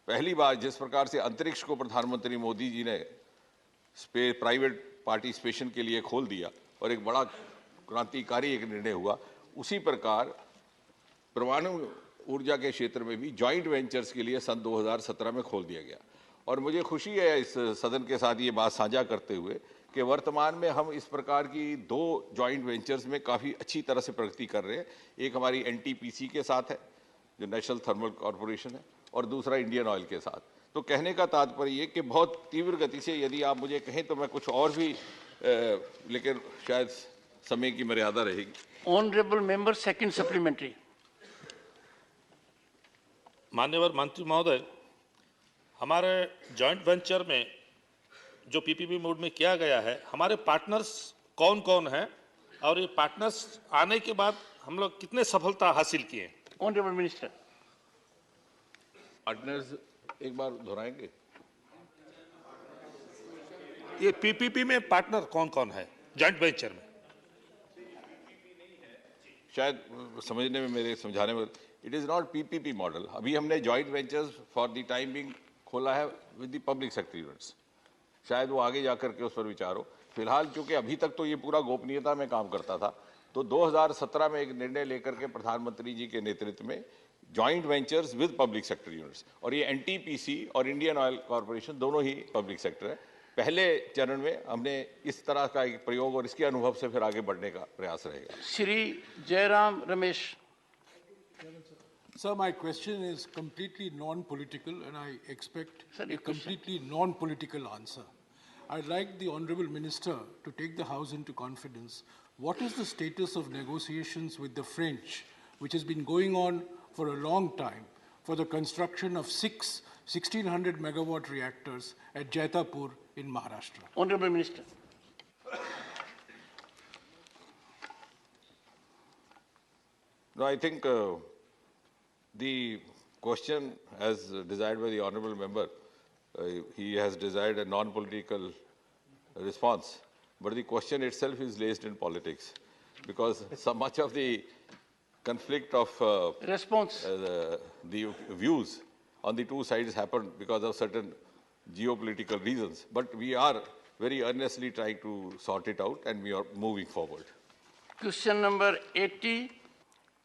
पहली बार जिस प्रकार से अंतरिक्ष को प्रधानमंत्री मोदी जी ने प्राइवेट पार्टिसिपेशन के लिए खोल दिया और एक बड़ा क्रांतिकारी एक निर्णय हुआ, उसी प्रकार परमाणु ऊर्जा के क्षेत्र में भी जॉइंट वेंचर्स के लिए सन 2017 में खोल दिया गया। और मुझे खुशी है इस सदन के साथ ये बात साझा करते हुए कि वर्तमान में हम इस प्रकार की 2 जॉइंट वेंचर्स में काफ़ी अच्छी तरह से प्रगति कर रहे हैं। एक हमारी NTPC के साथ है जो नेशनल थर्मल कॉरपोरेशन है, और दूसरा इंडियन ऑयल के साथ। तो कहने का तात्पर्य ये कि बहुत तीव्र गति से, यदि आप मुझे कहें तो मैं कुछ और भी लेकिन शायद समय की मर्यादा रहेगी। Honourable member, second supplementary. मान्यवर मंत्री महोदय, हमारे जॉइंट वेंचर में जो PPP मोड में किया गया है, हमारे पार्टनर्स कौन कौन हैं और ये पार्टनर्स आने के बाद हम लोग कितने सफलता हासिल किए? Honourable minister. पार्टनर्स एक बार दोहराएंगे? ये PPP में पार्टनर कौन कौन है जॉइंट वेंचर में? शायद समझने में, मेरे समझाने में, it is not PPP model. अभी हमने joint ventures for the time being खोला है with the public sector units. शायद वो आगे जाकर के उस पर विचार हो। फिलहाल चूंकि अभी तक तो ये पूरा गोपनीयता में काम करता था, तो 2017 में एक निर्णय लेकर के प्रधानमंत्री जी के नेतृत्व में joint ventures with public sector units, और ये NTPC और इंडियन ऑयल कॉरपोरेशन दोनों ही पब्लिक सेक्टर है। पहले चरण में हमने इस तरह का एक प्रयोग और इसके अनुभव से फिर आगे बढ़ने का प्रयास रहेगा। Shri Jairam Ramesh. Sir, my question is completely non-political and I expect a completely non-political answer. I'd like the Honourable Minister to take the House into confidence. What is the status of negotiations with the French, which has been going on for a long time, for the construction of 6 1600 megawatt reactors at Jaitapur in Maharashtra? Honourable Minister. No, I think the question, as desired by the honourable member, he has desired a non-political response. But the question itself is laced in politics, because so much of the conflict of response, the views on the two sides happened because of certain geopolitical reasons. But we are very earnestly trying to sort it out, and we are moving forward. Question number 80.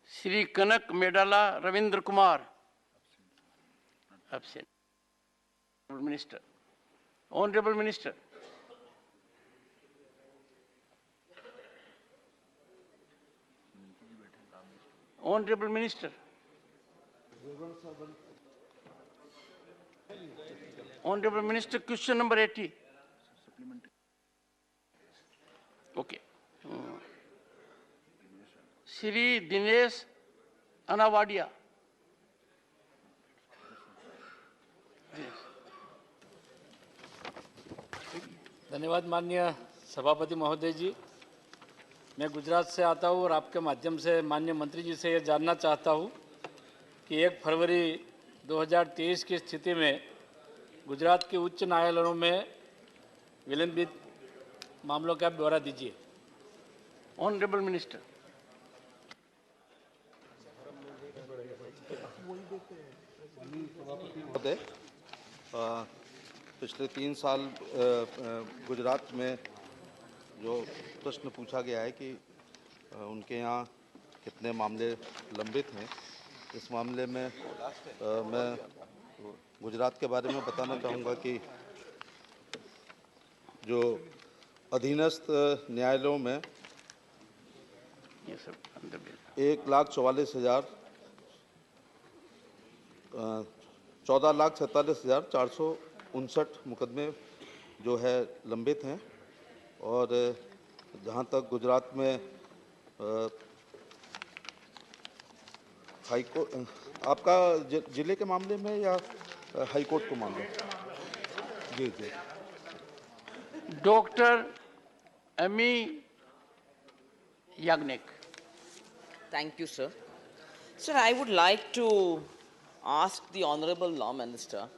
Shri Kanak मेडाला Ravindra Kumar. Absent. Minister. Honourable Minister. Honourable Minister. Honourable Minister, question number 80. Okay. Shri Dinesh अनावाडिया। धन्यवाद माननीय सभापति महोदय जी। मैं गुजरात से आता हूँ और आपके माध्यम से माननीय मंत्री जी से ये जानना चाहता हूँ कि 1 फरवरी 2023 की स्थिति में गुजरात के उच्च न्यायालयों में विलंबित मामलों का ब्यौरा दीजिए। Honourable minister. महोदय, पिछले 3 साल गुजरात में जो प्रश्न पूछा गया है कि उनके यहाँ कितने मामले लंबित हैं, इस मामले में मैं गुजरात के बारे में बताना चाहूँगा कि जो अधीनस्थ न्यायालयों में 14,47,459 मुकदमे जो है लंबित हैं, और जहाँ तक गुजरात में हाई कोर्ट, आपका जिले के मामले में या हाई कोर्ट के मामले? जी जी। Doctor Ami Yagnik. Thank you, sir. Sir, I would like to ask the Honorable Law Minister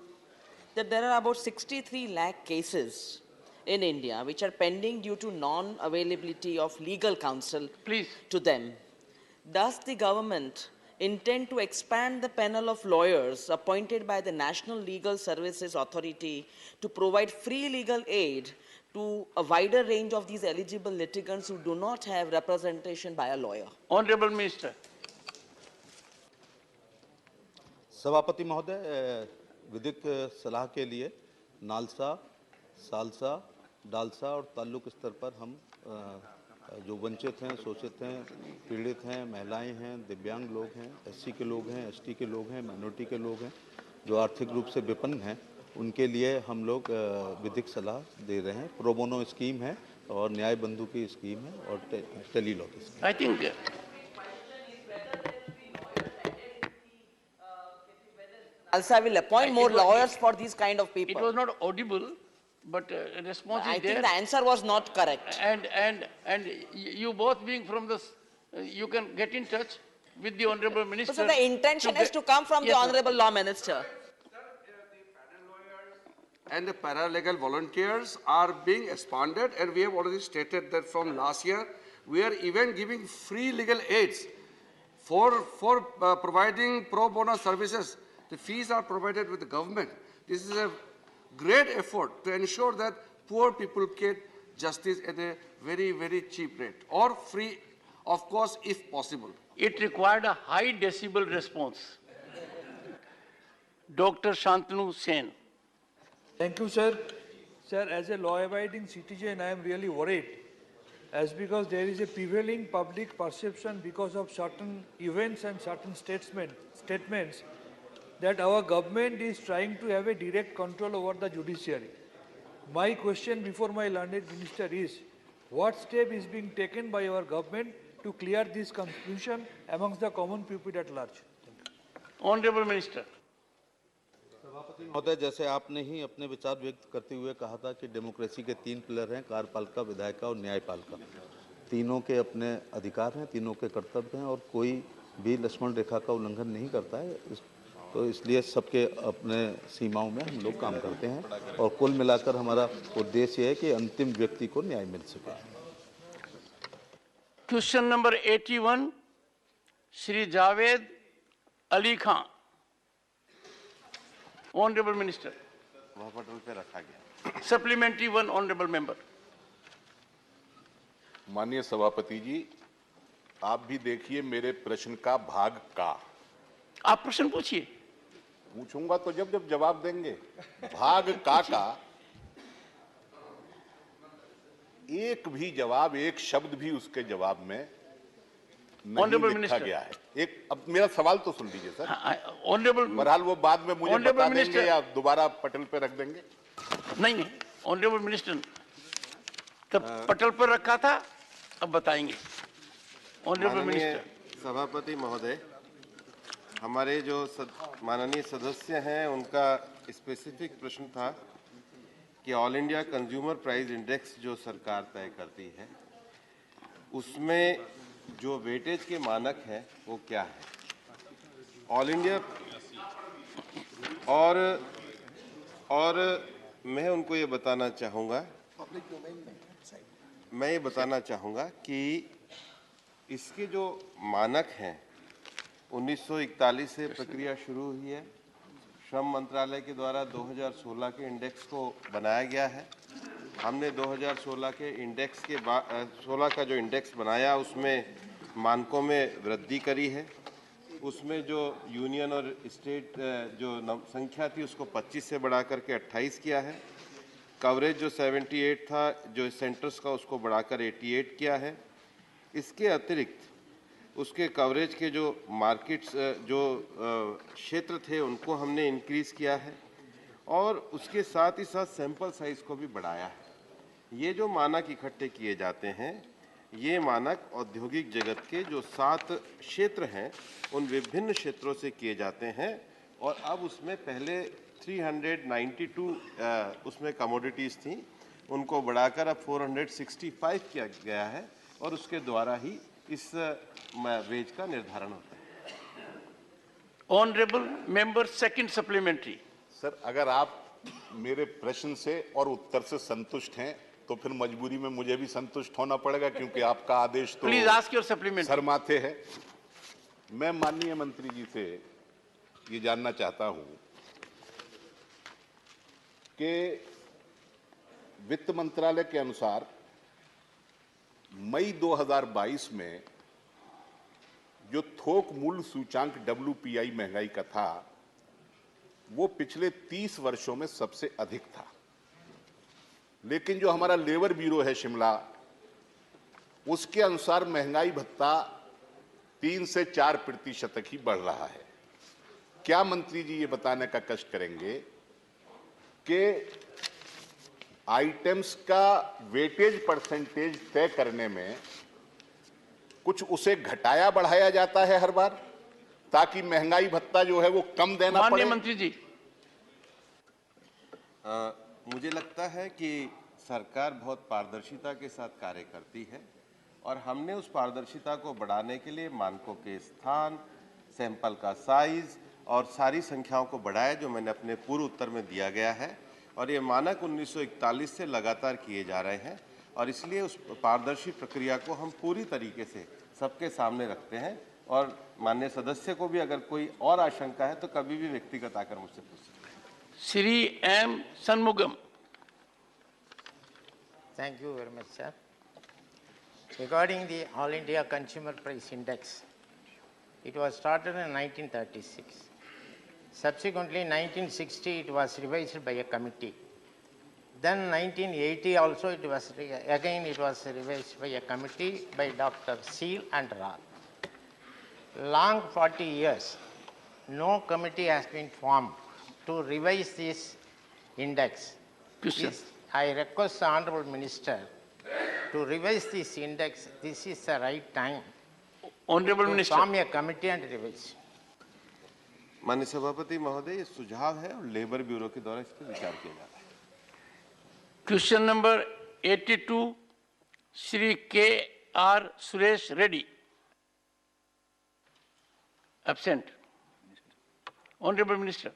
that there are about 63 lakh cases in India which are pending due to non-availability of legal counsel to them. Does the government intend to expand the panel of lawyers appointed by the National Legal Services Authority to provide free legal aid to a wider range of these eligible litigants who do not have representation by a lawyer? Honorable Minister. सभापति महोदय, विधिक सलाह के लिए NALSA, salsa, DALSA और ताल्लुक स्तर पर हम जो वंचित हैं, शोषित हैं, पीड़ित हैं, महिलाएं हैं, दिव्यांग लोग हैं, एससी के लोग हैं, एसटी के लोग हैं, माइनॉरिटी के लोग हैं, जो आर्थिक रूप से विपन्न हैं, उनके लिए हम लोग विधिक सलाह दे रहे हैं। प्रोबोनो स्कीम है और न्याय बंधु की स्कीम है और टेलीलॉ की scheme. I think Also, will appoint more lawyers for these kind of people. It was not audible, but response I is there. think the answer was not correct. And you both being from the, you can get in touch with the Honorable Minister. So the intention is to come from the Honorable Law Minister. And the paralegal volunteers are being expanded, and we have already stated that from last year, we are even giving free legal aids for providing pro bono services. The fees are provided with the government. This is a great effort to ensure that poor people get justice at a very, very cheap rate or free, of course, if possible. It required a high decibel response. Dr. Shantanu Sen. Thank you, sir. Sir, as a law-abiding citizen, I am really worried, as because there is a prevailing public perception because of certain events and certain statements that our government is trying to have a direct control over the judiciary. My question before my learned minister is, what step is being taken by our government to clear this confusion amongst the common people at large? Honorable Minister. महोदय, जैसे आपने ही अपने विचार व्यक्त करते हुए कहा था कि डेमोक्रेसी के 3 पिलर हैं, कार्यपालिका, विधायिका और न्यायपालिका। तीनों के अपने अधिकार हैं, तीनों के कर्तव्य हैं और कोई भी लक्ष्मण रेखा का उल्लंघन नहीं करता है। तो इसलिए सबके अपने सीमाओं में हम लोग काम करते हैं और कुल मिलाकर हमारा उद्देश्य है कि अंतिम व्यक्ति को न्याय मिल सके। Question number 81, Shri Javed Ali Khan. Honorable Minister. वह पटल पे रखा गया। Supplementary one, Honorable Member. माननीय सभापति जी, आप भी देखिए मेरे प्रश्न का भाग का। आप प्रश्न पूछिए। पूछूंगा तो जब जवाब देंगे। भाग का एक भी जवाब, एक शब्द भी उसके जवाब में नहीं लिखा गया है। एक, अब मेरा सवाल तो सुन लीजिए सर। ऑनरेबल, बहरहाल वो बाद में मुझे बता देंगे या दोबारा पटल पे रख देंगे। नहीं, ऑनरेबल मिनिस्टर, तब पटल पर रखा था, अब बताएंगे। Honourable minister. सभापति महोदय, हमारे जो माननीय सदस्य हैं उनका स्पेसिफिक प्रश्न था कि all India consumer price index जो सरकार तय करती है उसमें जो वेटेज के मानक हैं वो क्या है। ऑल इंडिया और मैं उनको ये बताना चाहूँगा, कि इसके जो मानक हैं 1941 से प्रक्रिया शुरू हुई है। श्रम मंत्रालय के द्वारा 2016 के इंडेक्स को बनाया गया है। हमने 2016 के इंडेक्स के 16 का जो इंडेक्स बनाया उसमें मानकों में वृद्धि करी है। उसमें जो यूनियन और स्टेट जो संख्या थी उसको 25 से बढ़ा करके 28 किया है। कवरेज जो 78 था जो सेंटर्स का उसको बढ़ाकर 88 किया है। इसके अतिरिक्त उसके कवरेज के जो मार्केट्स जो क्षेत्र थे उनको हमने इंक्रीज़ किया है और उसके साथ ही साथ सैंपल साइज़ को भी बढ़ाया है। ये जो मानक इकट्ठे किए जाते हैं ये मानक औद्योगिक जगत के जो 7 क्षेत्र हैं उन विभिन्न क्षेत्रों से किए जाते हैं और अब उसमें पहले 392 उसमें कमोडिटीज़ थी, उनको बढ़ाकर अब 465 किया गया है और उसके द्वारा ही इस वेज का निर्धारण होता है। Honorable member, second supplementary. Sir, अगर आप मेरे प्रश्न से और उत्तर से संतुष्ट हैं तो फिर मजबूरी में मुझे भी संतुष्ट होना पड़ेगा, क्योंकि आपका आदेश तो Please ask your supplementary. Sir माथे है। मैं माननीय मंत्री जी से ये जानना चाहता हूं कि वित्त मंत्रालय के अनुसार मई 2022 में जो थोक मूल्य सूचांक WPI महंगाई का था वो पिछले 30 वर्षों में सबसे अधिक था, लेकिन जो हमारा लेबर ब्यूरो है शिमला, उसके अनुसार महंगाई भत्ता 3 से 4% तक ही बढ़ रहा है। क्या मंत्री जी ये बताने का कष्ट करेंगे कि आइटम्स का वेटेज परसेंटेज तय करने में कुछ उसे घटाया बढ़ाया जाता है हर बार, ताकि महंगाई भत्ता जो है वो कम देना पड़े? माननीय मंत्री जी, मुझे लगता है कि सरकार बहुत पारदर्शिता के साथ कार्य करती है और हमने उस पारदर्शिता को बढ़ाने के लिए मानकों के स्थान, सैंपल का साइज और सारी संख्याओं को बढ़ाया, जो मैंने अपने पूर्व उत्तर में दिया गया है। और ये मानक 1941 से लगातार किए जा रहे हैं और इसलिए उस पारदर्शी प्रक्रिया को हम पूरी तरीके से सबके सामने रखते हैं। और माननीय सदस्य को भी अगर कोई और आशंका है तो कभी भी व्यक्तिगत आकर मुझसे पूछ सकते हैं। Shri M Shanmugam. Thank you very much, sir. Regarding the All India Consumer Price Index, it was started in 1936. Subsequently, 1960, it was revised by a committee. Then 1980 also, it was revised by a committee by Dr. Seal and Roth. Long 40 years, no committee has been formed to revise this index. I request the Honorable Minister to revise this index. This is the right time. Honorable Minister. Form a committee and revise. माननीय सभापति महोदय, ये सुझाव है और labour bureau के द्वारा इस पर विचार किया जा रहा है। Question number 82, Shri K.R. Suresh Reddy. Absent. Honorable Minister.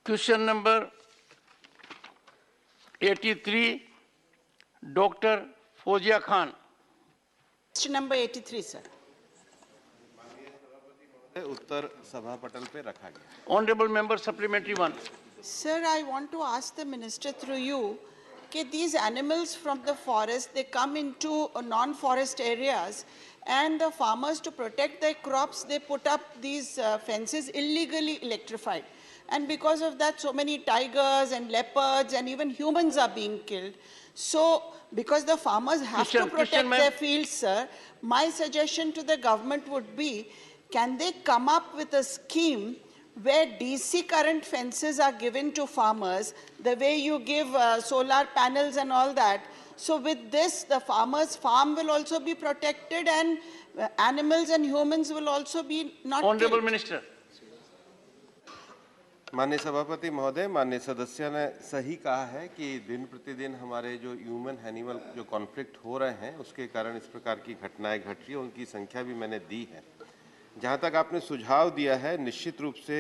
Question number 83, Dr. Fozia Khan. Question number 83, sir. उत्तर सभा पटल पे रखा गया। Honorable member, supplementary one. Sir, I want to ask the minister through you, that these animals from the forest, they come into non-forest areas, and the farmers, to protect their crops, they put up these fences illegally electrified. And because of that, so many tigers and leopards and even humans are being killed. So, because the farmers have to protect their fields, sir, my suggestion to the government would be, can they come up with a scheme where DC current fences are given to farmers, the way you give solar panels and all that. So with this, the farmer's farm will also be protected and animals and humans will also be not Honorable killed. Minister. माननीय सभापति महोदय, माननीय सदस्य ने सही कहा है कि दिन प्रतिदिन हमारे जो ह्यूमन एनिमल जो कॉन्फ्लिक्ट हो रहे हैं उसके कारण इस प्रकार की घटनाएं घट रही हैं, उनकी संख्या भी मैंने दी है। जहां तक आपने सुझाव दिया है, निश्चित रूप से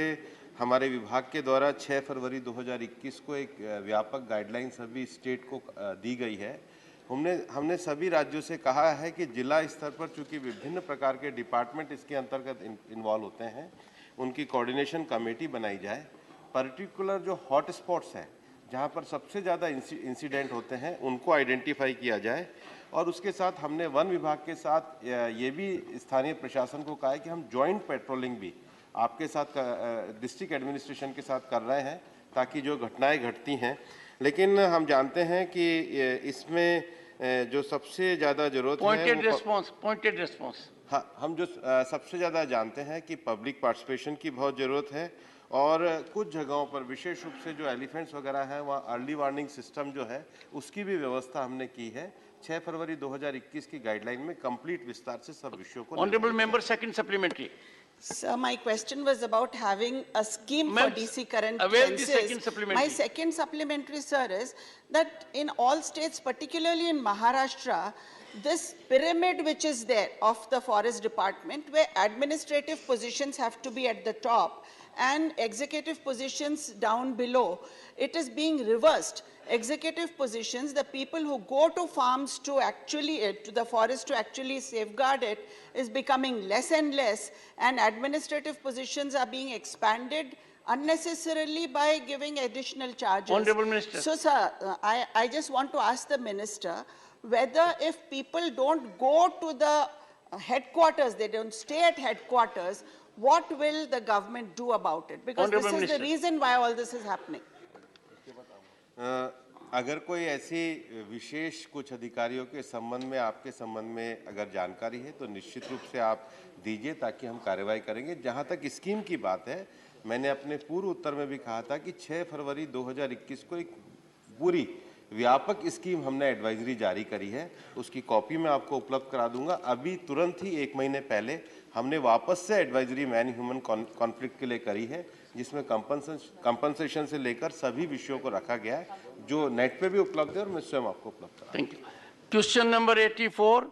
हमारे विभाग के द्वारा 6 फरवरी 2021 को एक व्यापक गाइडलाइन सभी स्टेट को दी गई है। हमने सभी राज्यों से कहा है कि जिला स्तर पर चूंकि विभिन्न प्रकार के डिपार्टमेंट इसके अंतर्गत इन्वॉल्व होते हैं, उनकी कोऑर्डिनेशन कमेटी बनाई जाए। पर्टिकुलर जो हॉट स्पॉट्स हैं, जहां पर सबसे ज़्यादा इंसिडेंट होते हैं, उनको आइडेंटिफाई किया जाए। और उसके साथ हमने वन विभाग के साथ ये भी स्थानीय प्रशासन को कहा है कि हम जॉइंट पेट्रोलिंग भी आपके साथ डिस्ट्रिक्ट एडमिनिस्ट्रेशन के साथ कर रहे हैं, ताकि जो घटनाएं घटती हैं। लेकिन हम जानते हैं कि इसमें जो सबसे ज़्यादा जरूरत है, पॉइंटेड रिस्पॉन्स। हाँ, हम जो सबसे ज़्यादा जानते हैं कि पब्लिक पार्टिसिपेशन की बहुत ज़रूरत है। और कुछ जगहों पर विशेष रूप से जो एलिफेंट्स वगैरह हैं, वहाँ अर्ली वार्निंग सिस्टम जो है उसकी भी व्यवस्था हमने की है। 6 फरवरी 2021 की गाइडलाइन में कंप्लीट विस्तार से सब विषयों को। Honourable member, second supplementary. Sir, my question was about having a scheme for DC current avail the fences. second supplementary. My second supplementary, sir, is that in all states, particularly in Maharashtra, this pyramid which is there of the forest department, where administrative positions have to be at the top and executive positions down below, it is being reversed. Executive positions, the people who go to farms to actually, to the forest to actually safeguard it, is becoming less and less, and administrative positions are being expanded unnecessarily by giving additional charges. Honorable Minister. So, sir, I just want to ask the Minister whether if people don't go to the headquarters, they don't stay at headquarters, what will the government do about it? Because Honorable this is Minister. the reason why all this is happening. अगर कोई ऐसी विशेष कुछ अधिकारियों के संबंध में आपके संबंध में अगर जानकारी है तो निश्चित रूप से आप दीजिए ताकि हम कार्रवाई करेंगे। जहां तक स्कीम की बात है, मैंने अपने पूर्व उत्तर में भी कहा था कि 6 फरवरी 2021 को एक पूरी व्यापक स्कीम हमने एडवाइजरी जारी करी है, उसकी कॉपी मैं आपको उपलब्ध करा दूंगा। अभी तुरंत ही 1 महीने पहले हमने वापस से एडवाइजरी मैन ह्यूमन कॉन्फ्लिक्ट के लिए करी है, जिसमें कंपनसेशन से लेकर सभी विषयों को रखा गया है, जो नेट पे भी उपलब्ध है और मैं स्वयं आपको उपलब्ध करा। Thank you. Question number 84,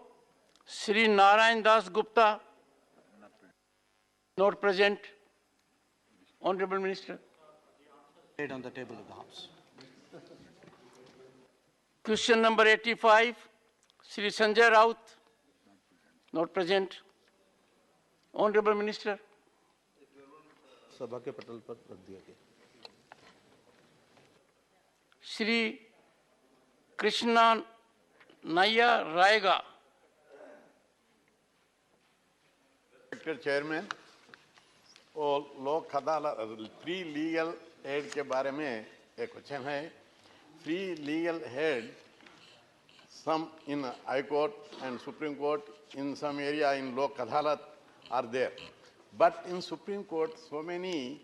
Sri Narayan Das Gupta, not present. Honorable Minister. Laid on the table of the House. Question number 85, Sri Sanjay Raut, not present. Honorable Minister. सभा के पटल पर रख दिया गया। Sri Krishna Naya Raiga. Chairman और लोक अदालत फ्री लीगल एड के बारे में एक क्वेश्चन है। Free legal aid some in High Court and Supreme Court, in some area in Lok Adalat are there. But in Supreme Court, so many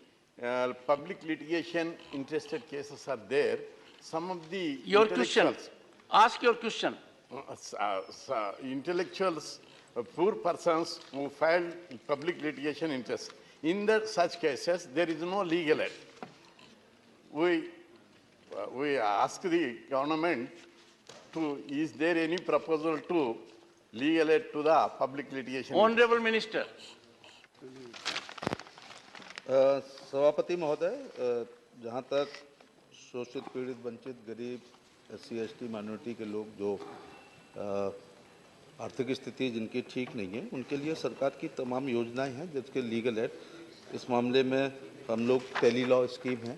public litigation interested cases are there. Some of the Your question. Ask your question. Intellectuals, poor persons who filed public litigation interest. In such cases, there is no legal aid. We ask the government is there any proposal to legal aid to the public litigation? Honorable Minister. सभापति महोदय, जहाँ तक शोषित, पीड़ित, वंचित, गरीब, SC, ST minority के लोग जो आर्थिक स्थिति जिनकी ठीक नहीं है, उनके लिए सरकार की तमाम योजनाएं हैं जिसके लीगल एड। इस मामले में हम लोग टेली लॉ स्कीम है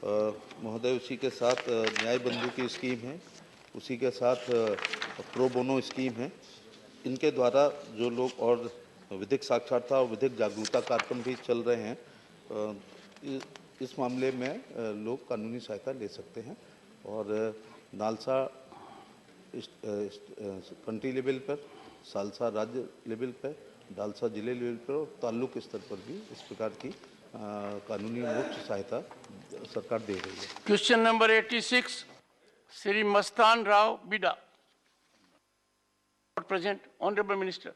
महोदय, उसी के साथ न्याय बंधु की स्कीम है, उसी के साथ प्रो बोनो स्कीम है। इनके द्वारा जो लोग और विधिक साक्षरता और विधिक जागरूकता कार्यक्रम भी चल रहे हैं, इस मामले में लोग कानूनी सहायता ले सकते हैं। और नालसा कंट्री लेवल पर, सालसा राज्य लेवल पर, डालसा जिले लेवल पर और ताल्लुक स्तर पर भी इस प्रकार की कानूनी मोक्ष सहायता सरकार दे रही है। Question number 86, Sri Mastan Rao Bida, not present. Honorable Minister.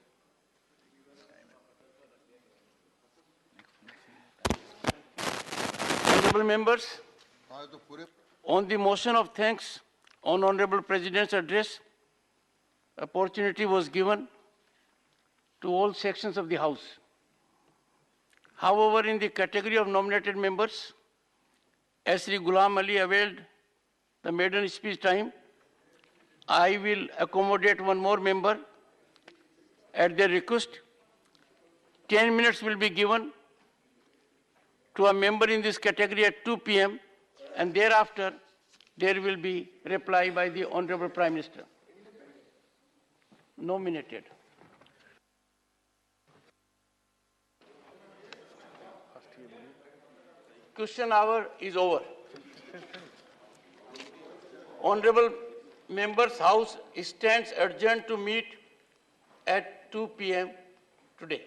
Honorable members, on the motion of thanks on Honorable President's address, opportunity was given to all sections of the House. However, in the category of nominated members, as Sri Ghulam Ali availed the maiden speech time, I will accommodate one more member at their request. 10 minutes will be given to a member in this category at 2 p.m. and thereafter there will be reply by the Honorable Prime Minister. Nominated. Question hour is over. Honorable members, House stands adjourned to meet at 2 p.m. today.